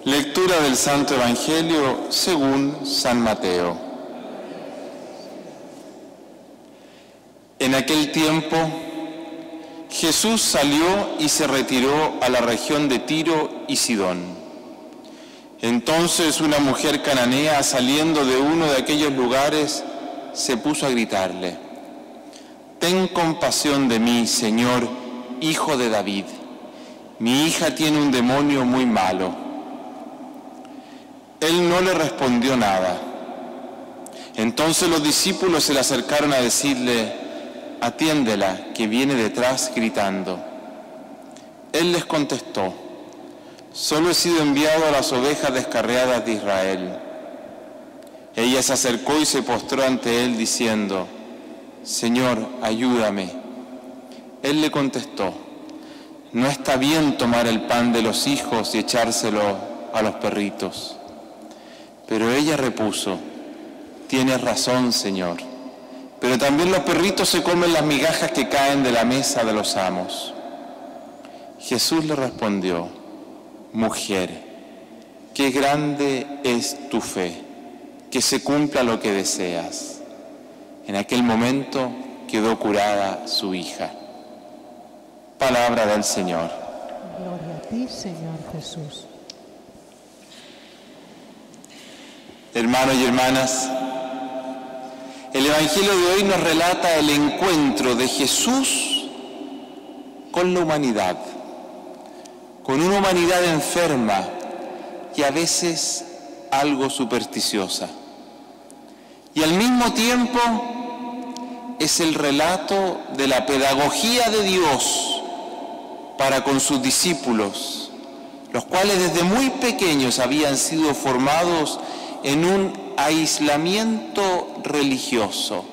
Lectura del Santo Evangelio según San Mateo. En aquel tiempo, Jesús salió y se retiró a la región de Tiro y Sidón. Entonces una mujer cananea, saliendo de uno de aquellos lugares, se puso a gritarle: «Ten compasión de mí, Señor, Hijo de David. Mi hija tiene un demonio muy malo». Él no le respondió nada. Entonces los discípulos se le acercaron a decirle: «Atiéndela, que viene detrás gritando». Él les contestó: «Solo he sido enviado a las ovejas descarriadas de Israel». Ella se acercó y se postró ante él diciendo: «Señor, ayúdame». Él le contestó: «No está bien tomar el pan de los hijos y echárselo a los perritos». Pero ella repuso: «Tienes razón, Señor, pero también los perritos se comen las migajas que caen de la mesa de los amos». Jesús le respondió: «Mujer, qué grande es tu fe, que se cumpla lo que deseas». En aquel momento quedó curada su hija. Palabra del Señor. Gloria a ti, Señor Jesús. Hermanos y hermanas, el Evangelio de hoy nos relata el encuentro de Jesús con la humanidad, con una humanidad enferma y a veces algo supersticiosa. Y al mismo tiempo es el relato de la pedagogía de Dios para con sus discípulos, los cuales desde muy pequeños habían sido formados en un aislamiento religioso,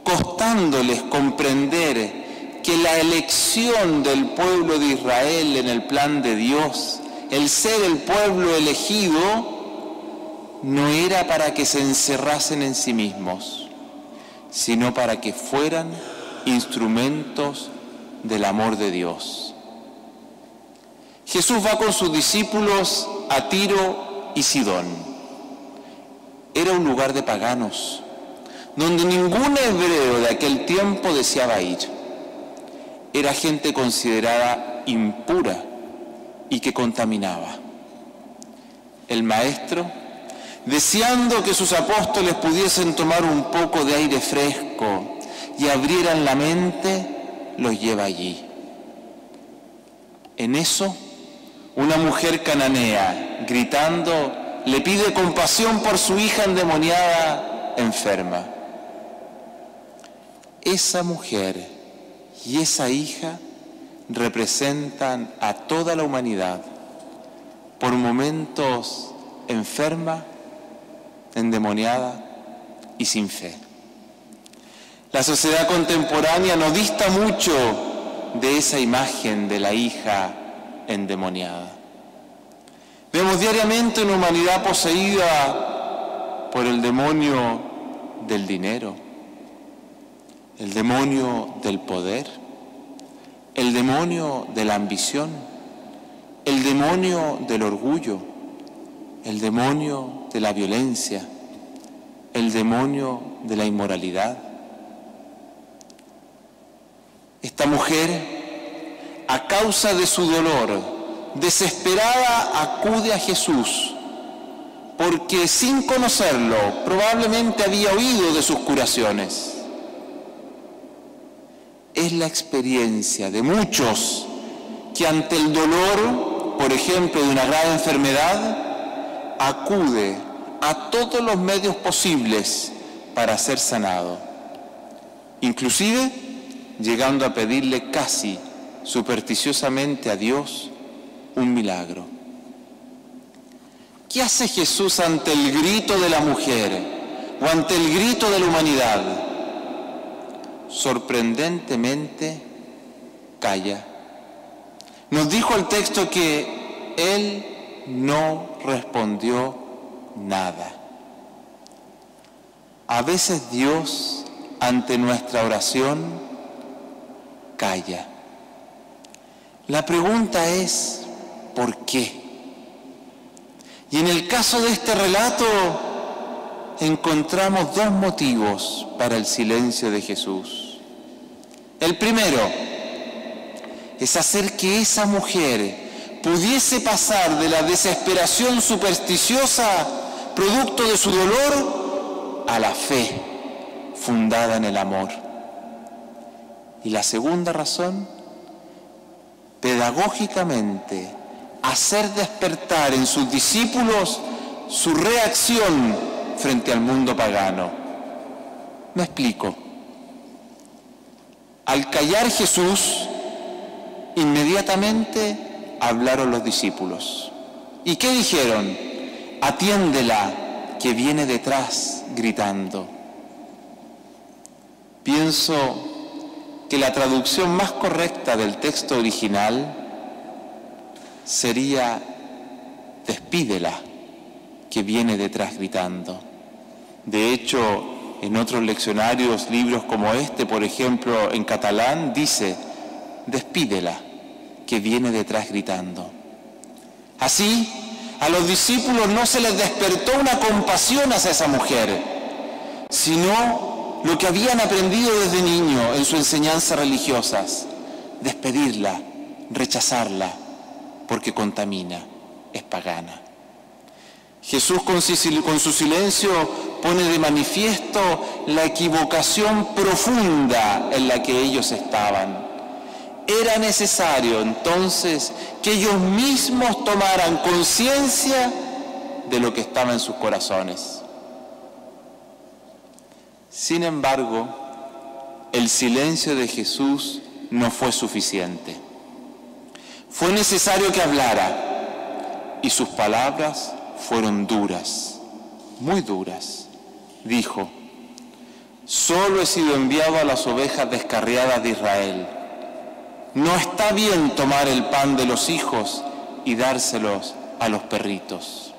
costándoles comprender que la elección del pueblo de Israel en el plan de Dios, el ser el pueblo elegido, no era para que se encerrasen en sí mismos, sino para que fueran instrumentos del amor de Dios. Jesús va con sus discípulos a Tiro y Sidón. Era un lugar de paganos, donde ningún hebreo de aquel tiempo deseaba ir. Era gente considerada impura y que contaminaba. El Maestro, deseando que sus apóstoles pudiesen tomar un poco de aire fresco y abrieran la mente, los lleva allí. En eso, una mujer cananea, gritando, le pide compasión por su hija endemoniada, enferma. Esa mujer y esa hija representan a toda la humanidad, por momentos enferma, endemoniada y sin fe. La sociedad contemporánea no dista mucho de esa imagen de la hija endemoniada. Vemos diariamente una humanidad poseída por el demonio del dinero, el demonio del poder, el demonio de la ambición, el demonio del orgullo, el demonio de la violencia, el demonio de la inmoralidad. Esta mujer, a causa de su dolor, desesperada, acude a Jesús, porque sin conocerlo probablemente había oído de sus curaciones. Es la experiencia de muchos que ante el dolor, por ejemplo, de una grave enfermedad, acude a todos los medios posibles para ser sanado, inclusive llegando a pedirle casi supersticiosamente a Dios un milagro. ¿Qué hace Jesús ante el grito de la mujer o ante el grito de la humanidad? Sorprendentemente calla. Nos dijo el texto que Él no respondió nada. A veces Dios, ante nuestra oración, calla. La pregunta es, ¿por qué? Y en el caso de este relato encontramos dos motivos para el silencio de Jesús. El primero es hacer que esa mujer pudiese pasar de la desesperación supersticiosa, producto de su dolor, a la fe fundada en el amor. Y la segunda razón, pedagógicamente, hacer despertar en sus discípulos su reacción frente al mundo pagano. Me explico. Al callar Jesús, inmediatamente hablaron los discípulos. ¿Y qué dijeron? Atiéndela, que viene detrás gritando. Pienso que la traducción más correcta del texto original sería: despídela, que viene detrás gritando. De hecho, en otros leccionarios, libros como este, por ejemplo, en catalán, dice: despídela, que viene detrás gritando. Así, a los discípulos no se les despertó una compasión hacia esa mujer, sino lo que habían aprendido desde niño en sus enseñanzas religiosas: despedirla, rechazarla, porque contamina, es pagana. Jesús con su silencio pone de manifiesto la equivocación profunda en la que ellos estaban. Era necesario entonces que ellos mismos tomaran conciencia de lo que estaba en sus corazones. Sin embargo, el silencio de Jesús no fue suficiente. Fue necesario que hablara, y sus palabras fueron duras, muy duras. Dijo: solo he sido enviado a las ovejas descarriadas de Israel. No está bien tomar el pan de los hijos y dárselos a los perritos.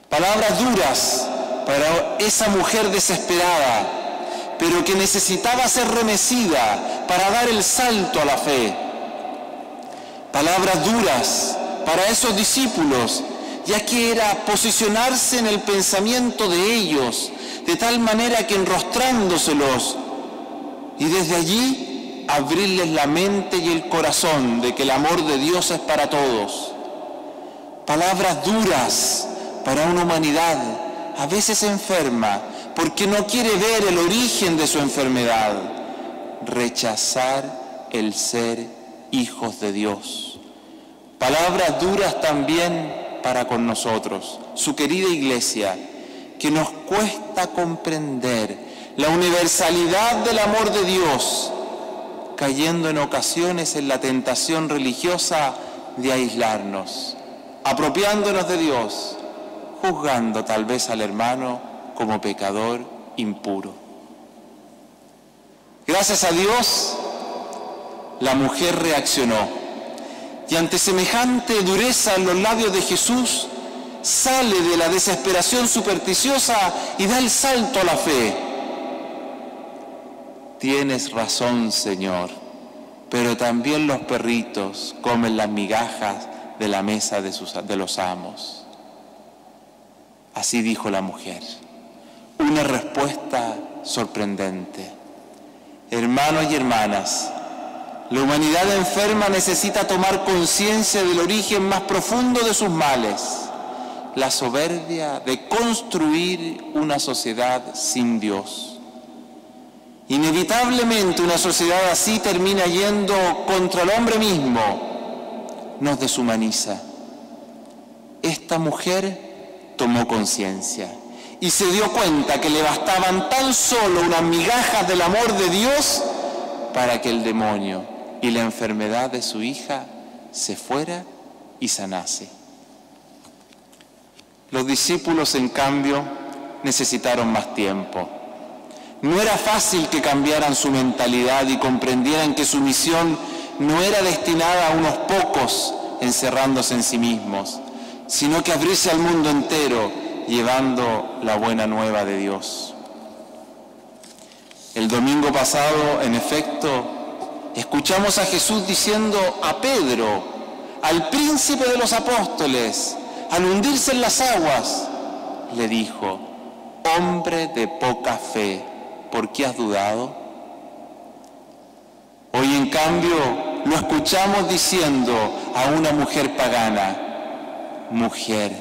Palabras duras para esa mujer desesperada, pero que necesitaba ser remecida para dar el salto a la fe. Palabras duras para esos discípulos, ya que era posicionarse en el pensamiento de ellos, de tal manera que enrostrándoselos, y desde allí abrirles la mente y el corazón de que el amor de Dios es para todos. Palabras duras para una humanidad a veces enferma, porque no quiere ver el origen de su enfermedad. Rechazar el ser hijos de Dios. Palabras duras también para con nosotros, su querida iglesia, que nos cuesta comprender la universalidad del amor de Dios, cayendo en ocasiones en la tentación religiosa de aislarnos, apropiándonos de Dios, juzgando tal vez al hermano como pecador impuro. Gracias a Dios, la mujer reaccionó, y ante semejante dureza en los labios de Jesús, sale de la desesperación supersticiosa y da el salto a la fe. Tienes razón, Señor, pero también los perritos comen las migajas de la mesa de los amos. Así dijo la mujer. Una respuesta sorprendente. Hermanos y hermanas, la humanidad enferma necesita tomar conciencia del origen más profundo de sus males, la soberbia de construir una sociedad sin Dios. Inevitablemente una sociedad así termina yendo contra el hombre mismo, nos deshumaniza. Esta mujer tomó conciencia y se dio cuenta que le bastaban tan solo unas migajas del amor de Dios para que el demonio y la enfermedad de su hija se fuera y sanase. Los discípulos, en cambio, necesitaron más tiempo. No era fácil que cambiaran su mentalidad y comprendieran que su misión no era destinada a unos pocos encerrándose en sí mismos, sino que abrirse al mundo entero llevando la buena nueva de Dios. El domingo pasado, en efecto, escuchamos a Jesús diciendo a Pedro, al príncipe de los apóstoles, al hundirse en las aguas, le dijo: hombre de poca fe, ¿por qué has dudado? Hoy, en cambio, lo escuchamos diciendo a una mujer pagana: mujer,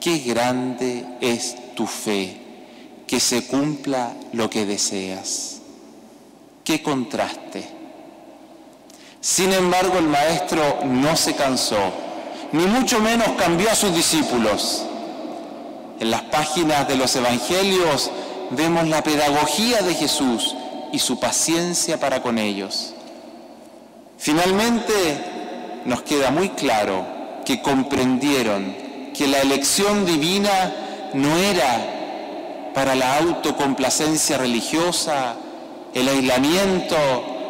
qué grande es tu fe, que se cumpla lo que deseas. ¡Qué contraste! Sin embargo, el Maestro no se cansó, ni mucho menos cambió a sus discípulos. En las páginas de los Evangelios vemos la pedagogía de Jesús y su paciencia para con ellos. Finalmente, nos queda muy claro que comprendieron que la elección divina no era para la autocomplacencia religiosa, el aislamiento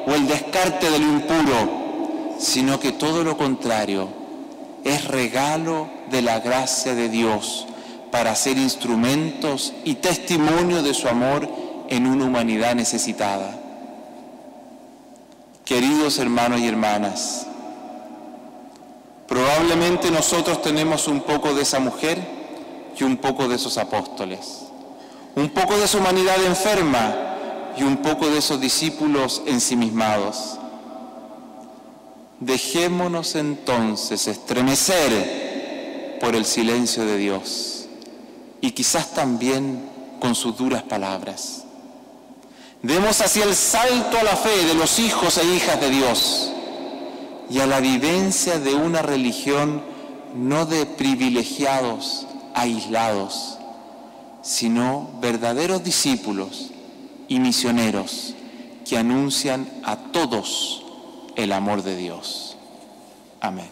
o el descarte de lo impuro, sino que todo lo contrario, es regalo de la gracia de Dios para ser instrumentos y testimonio de su amor en una humanidad necesitada. Queridos hermanos y hermanas, probablemente nosotros tenemos un poco de esa mujer y un poco de esos apóstoles, un poco de esa humanidad enferma y un poco de esos discípulos ensimismados. Dejémonos entonces estremecer por el silencio de Dios y quizás también con sus duras palabras. Demos hacia el salto a la fe de los hijos e hijas de Dios y a la vivencia de una religión no de privilegiados, aislados, sino verdaderos discípulos y misioneros que anuncian a todos el amor de Dios. Amén.